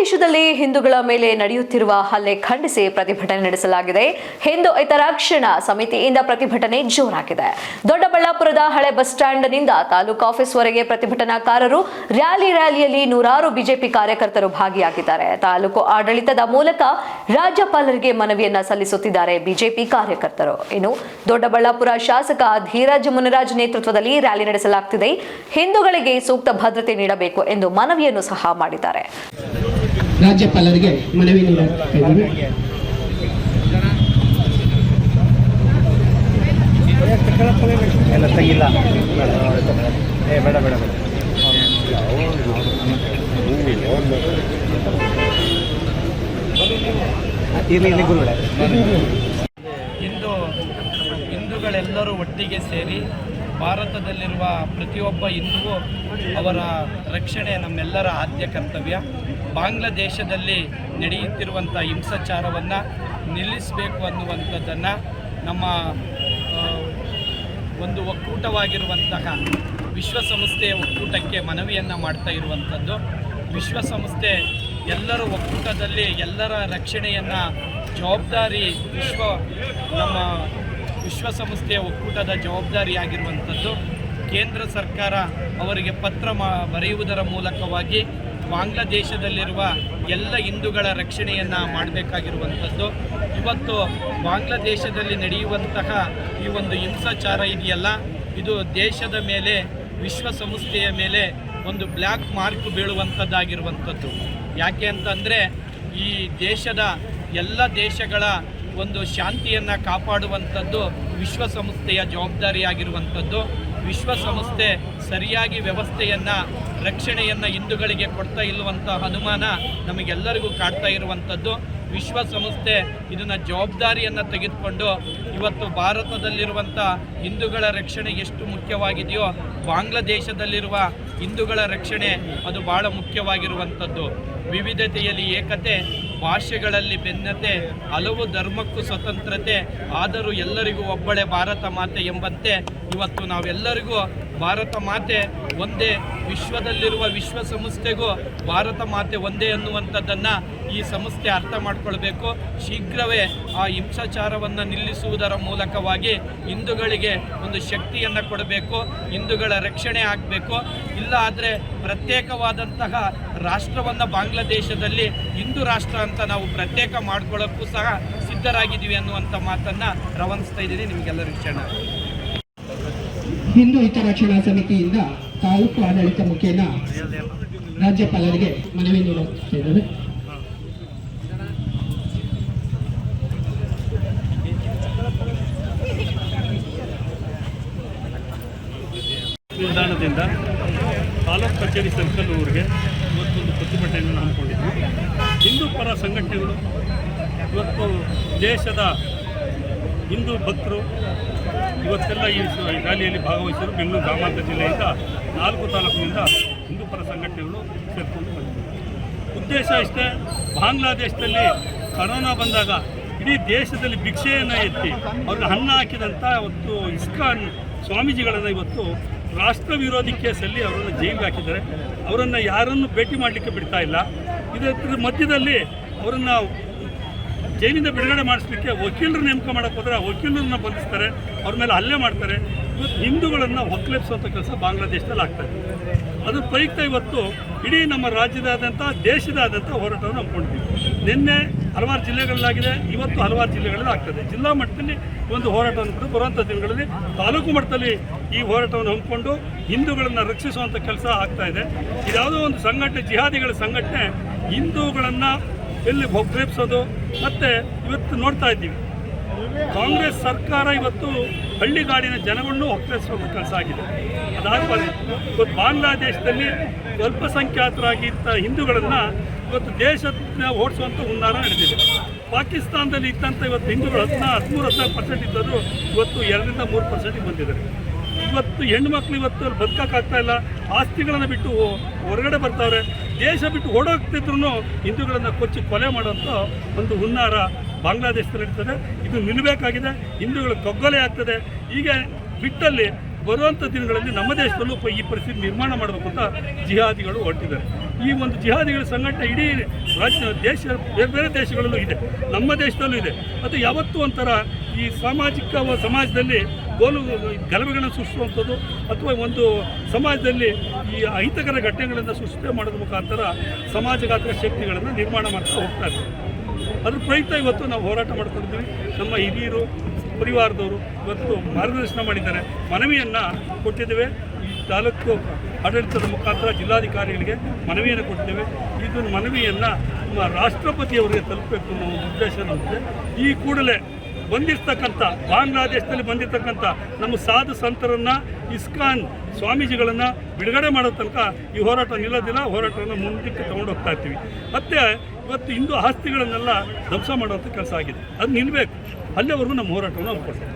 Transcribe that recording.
ಬಾಂಗ್ಲಾದೇಶದಲ್ಲಿ ಹಿಂದೂಗಳ ಮೇಲೆ ನಡೆಯುತ್ತಿರುವ ಹಲ್ಲೆ ಖಂಡಿಸಿ ಪ್ರತಿಭಟನೆ ನಡೆಸಲಾಗಿದೆ. ಹಿಂದೂ ಹಿತರಕ್ಷಣಾ ಸಮಿತಿಯಿಂದ ಪ್ರತಿಭಟನೆ ಜೋರಾಗಿದೆ. ದೊಡ್ಡಬಳ್ಳಾಪುರದ ಹಳೆ ಬಸ್ ಸ್ಟ್ಯಾಂಡ್ನಿಂದ ತಾಲೂಕು ಆಫೀಸ್ವರೆಗೆ ಪ್ರತಿಭಟನಾಕಾರರು ರ್ಯಾಲಿಯಲ್ಲಿ ನೂರಾರು ಬಿಜೆಪಿ ಕಾರ್ಯಕರ್ತರು ಭಾಗಿಯಾಗಿದ್ದಾರೆ. ತಾಲೂಕು ಆಡಳಿತದ ಮೂಲಕ ರಾಜ್ಯಪಾಲರಿಗೆ ಮನವಿಯನ್ನ ಸಲ್ಲಿಸುತ್ತಿದ್ದಾರೆ ಬಿಜೆಪಿ ಕಾರ್ಯಕರ್ತರು. ಇನ್ನು ದೊಡ್ಡಬಳ್ಳಾಪುರ ಶಾಸಕ ಧೀರಜ್ ಮುನಿರಾಜ್ ನೇತೃತ್ವದಲ್ಲಿ ರ್ಯಾಲಿ ನಡೆಸಲಾಗುತ್ತಿದೆ. ಹಿಂದೂಗಳಿಗೆ ಸೂಕ್ತ ಭದ್ರತೆ ನೀಡಬೇಕು ಎಂದು ಮನವಿಯನ್ನು ಸಹ ಮಾಡಿದ್ದಾರೆ. ರಾಜ್ಯಪಾಲರಿಗೆ ಮನವಿ ನೀಡುತ್ತಿದ್ದೇವೆ. ಹಿಂದೂಗಳೆಲ್ಲರೂ ಒಟ್ಟಿಗೆ ಸೇರಿ ಭಾರತದಲ್ಲಿರುವ ಪ್ರತಿಯೊಬ್ಬ ಹಿಂದೂವು ಅವರ ರಕ್ಷಣೆ ನಮ್ಮೆಲ್ಲರ ಆದ್ಯ ಕರ್ತವ್ಯ. ಬಾಂಗ್ಲಾದೇಶದಲ್ಲಿ ನಡೆಯುತ್ತಿರುವಂಥ ಹಿಂಸಾಚಾರವನ್ನು ನಿಲ್ಲಿಸಬೇಕು ಅನ್ನುವಂಥದ್ದನ್ನು ನಮ್ಮ ಒಂದು ಒಕ್ಕೂಟವಾಗಿರುವಂತಹ ವಿಶ್ವಸಂಸ್ಥೆಯ ಒಕ್ಕೂಟಕ್ಕೆ ಮನವಿಯನ್ನು ಮಾಡ್ತಾ ಇರುವಂಥದ್ದು. ವಿಶ್ವಸಂಸ್ಥೆ ಎಲ್ಲರ ಒಕ್ಕೂಟದಲ್ಲಿ ಎಲ್ಲರ ರಕ್ಷಣೆಯನ್ನು ಜವಾಬ್ದಾರಿ ನಮ್ಮ ವಿಶ್ವಸಂಸ್ಥೆಯ ಒಕ್ಕೂಟದ ಜವಾಬ್ದಾರಿಯಾಗಿರುವಂಥದ್ದು. ಕೇಂದ್ರ ಸರ್ಕಾರ ಅವರಿಗೆ ಪತ್ರ ಬರೆಯುವುದರ ಮೂಲಕವಾಗಿ ಬಾಂಗ್ಲಾದೇಶದಲ್ಲಿರುವ ಎಲ್ಲ ಹಿಂದೂಗಳ ರಕ್ಷಣೆಯನ್ನು ಮಾಡಬೇಕಾಗಿರುವಂಥದ್ದು. ಇವತ್ತು ಬಾಂಗ್ಲಾದೇಶದಲ್ಲಿ ನಡೆಯುವಂತಹ ಈ ಒಂದು ಹಿಂಸಾಚಾರ ಇದೆಯಲ್ಲ, ಇದು ದೇಶದ ಮೇಲೆ ವಿಶ್ವಸಂಸ್ಥೆಯ ಮೇಲೆ ಒಂದು ಬ್ಲ್ಯಾಕ್ ಮಾರ್ಕ್ ಬೀಳುವಂಥದ್ದಾಗಿರುವಂಥದ್ದು. ಯಾಕೆ ಅಂತಂದರೆ ಈ ದೇಶದ ಎಲ್ಲ ದೇಶಗಳ ಒಂದು ಶಾಂತಿಯನ್ನು ಕಾಪಾಡುವಂಥದ್ದು ವಿಶ್ವಸಂಸ್ಥೆಯ ಜವಾಬ್ದಾರಿಯಾಗಿರುವಂಥದ್ದು. ವಿಶ್ವಸಂಸ್ಥೆ ಸರಿಯಾಗಿ ವ್ಯವಸ್ಥೆಯನ್ನು ರಕ್ಷಣೆಯನ್ನು ಹಿಂದೂಗಳಿಗೆ ಕೊಡ್ತಾ ಇಲ್ಲವಂಥ ಅನುಮಾನ ನಮಗೆಲ್ಲರಿಗೂ ಕಾಡ್ತಾ ಇರುವಂಥದ್ದು. ವಿಶ್ವಸಂಸ್ಥೆ ಇದನ್ನು ಜವಾಬ್ದಾರಿಯನ್ನು ತೆಗೆದುಕೊಂಡು ಇವತ್ತು ಭಾರತದಲ್ಲಿರುವಂಥ ಹಿಂದೂಗಳ ರಕ್ಷಣೆ ಎಷ್ಟು ಮುಖ್ಯವಾಗಿದೆಯೋ ಬಾಂಗ್ಲಾದೇಶದಲ್ಲಿರುವ ಹಿಂದೂಗಳ ರಕ್ಷಣೆ ಅದು ಭಾಳ ಮುಖ್ಯವಾಗಿರುವಂಥದ್ದು. ವಿವಿಧತೆಯಲ್ಲಿ ಏಕತೆ, ಭಾಷೆಗಳಲ್ಲಿ ಭಿನ್ನತೆ, ಹಲವು ಧರ್ಮಕ್ಕೂ ಸ್ವತಂತ್ರತೆ, ಆದರೂ ಎಲ್ಲರಿಗೂ ಒಬ್ಬಳೇ ಭಾರತ ಮಾತೆ ಎಂಬಂತೆ ಇವತ್ತು ನಾವೆಲ್ಲರಿಗೂ ಭಾರತ ಮಾತೆ ಒಂದೇ, ವಿಶ್ವದಲ್ಲಿರುವ ವಿಶ್ವಸಂಸ್ಥೆಗೂ ಭಾರತ ಮಾತೆ ಒಂದೇ ಅನ್ನುವಂಥದ್ದನ್ನು ಈ ಸಂಸ್ಥೆ ಅರ್ಥ ಮಾಡಿಕೊಳ್ಬೇಕು. ಶೀಘ್ರವೇ ಆ ಹಿಂಸಾಚಾರವನ್ನು ನಿಲ್ಲಿಸುವುದರ ಮೂಲಕವಾಗಿ ಹಿಂದೂಗಳಿಗೆ ಒಂದು ಶಕ್ತಿಯನ್ನು ಕೊಡಬೇಕು, ಹಿಂದೂಗಳ ರಕ್ಷಣೆ ಆಗಬೇಕು. ಇಲ್ಲ ಆದರೆ ಪ್ರತ್ಯೇಕವಾದಂತಹ ರಾಷ್ಟ್ರವನ್ನು ಬಾಂಗ್ಲಾದೇಶದಲ್ಲಿ ಹಿಂದೂ ರಾಷ್ಟ್ರ ಅಂತ ನಾವು ಪ್ರತ್ಯೇಕ ಮಾಡ್ಕೊಳ್ಳೋಕ್ಕೂ ಸಹ ಸಿದ್ಧರಾಗಿದ್ದೀವಿ ಅನ್ನುವಂಥ ಮಾತನ್ನು ರವಾನಿಸ್ತಾ ಇದ್ದೀನಿ. ನಿಮಗೆಲ್ಲರಿಗೂ ಕ್ಷಣ ಹಿಂದೂ ಹಿತರಕ್ಷಣಾ ಸಮಿತಿಯಿಂದ ತಾಲೂಕು ಆಡಳಿತ ಮುಖೇನ ರಾಜ್ಯಪಾಲರಿಗೆ ಮನವಿ ನೀಡುತ್ತಿದ್ದೇವೆ. ನಿಲ್ದಾಣದಿಂದ ತಾಲೂಕು ಕಚೇರಿ ಸರ್ಕಲ್ವರೆಗೆ ಇವತ್ತೊಂದು ಪ್ರತಿಭಟನೆಯನ್ನು ಹಮ್ಮಿಕೊಂಡಿದ್ವಿ. ಹಿಂದೂ ಪರ ಸಂಘಟನೆಗಳು ಇವತ್ತು ದೇಶದ ಹಿಂದೂ ಭಕ್ತರು ಇವತ್ತೆಲ್ಲ ಈ ರ್ಯಾಲಿಯಲ್ಲಿ ಭಾಗವಹಿಸಿದರು. ಬೆಂಗಳೂರು ಗ್ರಾಮಾಂತರ ಜಿಲ್ಲೆಯಿಂದ 4 ತಾಲೂಕಿನಿಂದ ಹಿಂದೂ ಪರ ಸಂಘಟನೆಗಳು ಸೇರಿಕೊಂಡು ಬಂದಿದ್ದಾರೆ. ಉದ್ದೇಶ ಇಷ್ಟೇ, ಬಾಂಗ್ಲಾದೇಶದಲ್ಲಿ ಕರೋನಾ ಬಂದಾಗ ಇಡೀ ದೇಶದಲ್ಲಿ ಭಿಕ್ಷೆಯನ್ನು ಎತ್ತಿ ಅವ್ರಿಗೆ ಅನ್ನ ಹಾಕಿದಂಥ ಇವತ್ತು ಇಸ್ಕಾನ್ ಸ್ವಾಮೀಜಿಗಳನ್ನು ಇವತ್ತು ರಾಷ್ಟ್ರ ವಿರೋಧಿ ಕೇಸಲ್ಲಿ ಅವರನ್ನು ಜೈಲಿಗೆ ಹಾಕಿದ್ದಾರೆ. ಅವರನ್ನು ಯಾರನ್ನು ಭೇಟಿ ಮಾಡಲಿಕ್ಕೆ ಬಿಡ್ತಾ ಇಲ್ಲ. ಇದರ ಮಧ್ಯದಲ್ಲಿ ಅವರನ್ನು ಜೈಲಿಂದ ಬಿಡುಗಡೆ ಮಾಡಿಸ್ಲಿಕ್ಕೆ ವಕೀಲರು ನೇಮಕ ಮಾಡೋಕ್ಕೆ ಹೋದರೆ ವಕೀಲರನ್ನ ಬಂಧಿಸ್ತಾರೆ, ಅವ್ರ ಮೇಲೆ ಹಲ್ಲೆ ಮಾಡ್ತಾರೆ. ಇವತ್ತು ಹಿಂದೂಗಳನ್ನು ಒಕ್ಕಲೆಬ್ಸುವಂಥ ಕೆಲಸ ಬಾಂಗ್ಲಾದೇಶದಲ್ಲಿ ಆಗ್ತಾಯಿದೆ. ಅದ್ರ ಪ್ರಯುಕ್ತ ಇವತ್ತು ಇಡೀ ನಮ್ಮ ರಾಜ್ಯದಾದ್ಯಂತ ದೇಶದಾದ್ಯಂತ ಹೋರಾಟವನ್ನು ಹಮ್ಮಿಕೊಂಡಿದ್ದೀವಿ. ನಿನ್ನೆ ಹಲವಾರು ಜಿಲ್ಲೆಗಳಲ್ಲಾಗಿದೆ, ಇವತ್ತು ಹಲವಾರು ಜಿಲ್ಲೆಗಳಲ್ಲಿ ಆಗ್ತದೆ. ಜಿಲ್ಲಾ ಮಟ್ಟದಲ್ಲಿ ಒಂದು ಹೋರಾಟವನ್ನು ಕೂಡ ಬರುವಂಥ ದಿನಗಳಲ್ಲಿ ತಾಲೂಕು ಮಟ್ಟದಲ್ಲಿ ಈ ಹೋರಾಟವನ್ನು ಹಮ್ಮಿಕೊಂಡು ಹಿಂದೂಗಳನ್ನು ರಕ್ಷಿಸುವಂಥ ಕೆಲಸ ಆಗ್ತಾಯಿದೆ. ಇದ್ಯಾವುದೋ ಒಂದು ಸಂಘಟನೆ, ಜಿಹಾದಿಗಳ ಸಂಘಟನೆ ಹಿಂದೂಗಳನ್ನು ಎಲ್ಲಿ ಒಕ್ಕಲೆಬ್ಸೋದು. ಮತ್ತು ಇವತ್ತು ನೋಡ್ತಾ ಇದ್ದೀವಿ, ಕಾಂಗ್ರೆಸ್ ಸರ್ಕಾರ ಇವತ್ತು ಹಳ್ಳಿಗಾಡಿನ ಜನಗಳನ್ನು ಒಕ್ಕಲೆಬ್ಸುವಂಥ ಕೆಲಸ ಆಗಿದೆ. ಅದಾಗಬಾರ್ದು. ಇವತ್ತು ಬಾಂಗ್ಲಾದೇಶದಲ್ಲಿ ಅಲ್ಪಸಂಖ್ಯಾತರಾಗಿದ್ದ ಹಿಂದೂಗಳನ್ನು ಇವತ್ತು ದೇಶದ ಓಡಿಸುವಂಥ ಹುನ್ನಾರ ನಡೆದಿದೆ. ಪಾಕಿಸ್ತಾನದಲ್ಲಿ ಇದ್ದಂಥ ಇವತ್ತು ಹಿಂದೂಗಳು 13-14% ಇದ್ದರು, ಇವತ್ತು 2-3% ಬಂದಿದ್ದಾರೆ. ಇವತ್ತು ಹೆಣ್ಣುಮಕ್ಳು ಇವತ್ತು ಬದುಕೋಕ್ಕಾಗ್ತಾ ಇಲ್ಲ, ಆಸ್ತಿಗಳನ್ನು ಬಿಟ್ಟು ಹೊರಗಡೆ ಬರ್ತಾವ್ರೆ. ದೇಶ ಬಿಟ್ಟು ಓಡೋಗ್ತಿದ್ರು ಹಿಂದೂಗಳನ್ನು ಕೊಚ್ಚಿ ಕೊಲೆ ಮಾಡೋಂಥ ಒಂದು ಹುನ್ನಾರ ಬಾಂಗ್ಲಾದೇಶದಲ್ಲಿ ನಡೀತದೆ. ಇದು ನಿಲ್ಲಬೇಕಾಗಿದೆ. ಹಿಂದೂಗಳು ಕಗ್ಗೊಲೆ ಆಗ್ತದೆ. ಈಗ ಬಿಟ್ಟಲ್ಲಿ ಬರುವಂಥ ದಿನಗಳಲ್ಲಿ ನಮ್ಮ ದೇಶದಲ್ಲೂ ಈ ಪರಿಸ್ಥಿತಿ ನಿರ್ಮಾಣ ಮಾಡಬೇಕು ಅಂತ ಜಿಹಾದಿಗಳು ಹೊರಟಿದ್ದಾರೆ. ಈ ಒಂದು ಜಿಹಾದಿಗಳ ಸಂಘಟನೆ ಇಡೀ ರಾಜ್ಯ ದೇಶ ಬೇರೆ ಬೇರೆ ದೇಶಗಳಲ್ಲೂ ಇದೆ, ನಮ್ಮ ದೇಶದಲ್ಲೂ ಇದೆ. ಅದು ಯಾವತ್ತೂ ಒಂಥರ ಈ ಸಮಾಜದಲ್ಲಿ ಗಲಭೆಗಳನ್ನು ಸೃಷ್ಟಿಸುವಂಥದ್ದು ಅಥವಾ ಒಂದು ಸಮಾಜದಲ್ಲಿ ಈ ಅಹಿತಕರ ಘಟನೆಗಳನ್ನು ಸೃಷ್ಟಿ ಮಾಡೋದ್ರ ಮುಖಾಂತರ ಸಮಾಜಘಾತಕ ಶಕ್ತಿಗಳನ್ನು ನಿರ್ಮಾಣ ಮಾಡ್ತಾ ಹೋಗ್ತಾ ಇರ್ತಾರೆ. ಅದ್ರ ಪ್ರಯುಕ್ತ ಇವತ್ತು ನಾವು ಹೋರಾಟ ಮಾಡ್ಕೊಂಡಿದ್ದೀವಿ. ನಮ್ಮ ಹಿರಿಯರು ಪರಿವಾರದವರು ಇವತ್ತು ಮಾರ್ಗದರ್ಶನ ಮಾಡಿದ್ದಾರೆ, ಮನವಿಯನ್ನು ಕೊಟ್ಟಿದ್ದೇವೆ. ಈ ತಾಲೂಕು ಆಡಳಿತದ ಮುಖಾಂತರ ಜಿಲ್ಲಾಧಿಕಾರಿಗಳಿಗೆ ಮನವಿಯನ್ನು ಕೊಟ್ಟಿದ್ದೇವೆ. ಇದನ್ನು ಮನವಿಯನ್ನು ನಮ್ಮ ರಾಷ್ಟ್ರಪತಿಯವರಿಗೆ ತಲುಪಬೇಕು ಅನ್ನೋ ಒಂದು ಉದ್ದೇಶ ನಮ್ಮದಿದೆ. ಈ ಕೂಡಲೇ ಬಂದಿರ್ತಕ್ಕಂಥ ಬಾಂಗ್ಲಾದೇಶದಲ್ಲಿ ಬಂದಿರತಕ್ಕಂಥ ನಮ್ಮ ಸಾಧು ಸಂತರನ್ನು, ಇಸ್ಕಾನ್ ಸ್ವಾಮೀಜಿಗಳನ್ನು ಬಿಡುಗಡೆ ಮಾಡೋ ತನಕ ಈ ಹೋರಾಟ ನಿಲ್ಲೋದಿಲ್ಲ. ಹೋರಾಟವನ್ನು ಮುಂದಕ್ಕೆ ತಗೊಂಡೋಗ್ತಾ ಇರ್ತೀವಿ. ಮತ್ತು ಇವತ್ತು ಹಿಂದೂ ಆಸ್ತಿಗಳನ್ನೆಲ್ಲ ಧ್ವಂಸ ಮಾಡುವಂಥ ಕೆಲಸ ಆಗಿದೆ, ಅದು ನಿಲ್ಲಬೇಕು. ಅಲ್ಲಿವರೆಗೂ ನಮ್ಮ ಹೋರಾಟವನ್ನು ಹಮ್ಮಿಕೊಳ್ತೀವಿ.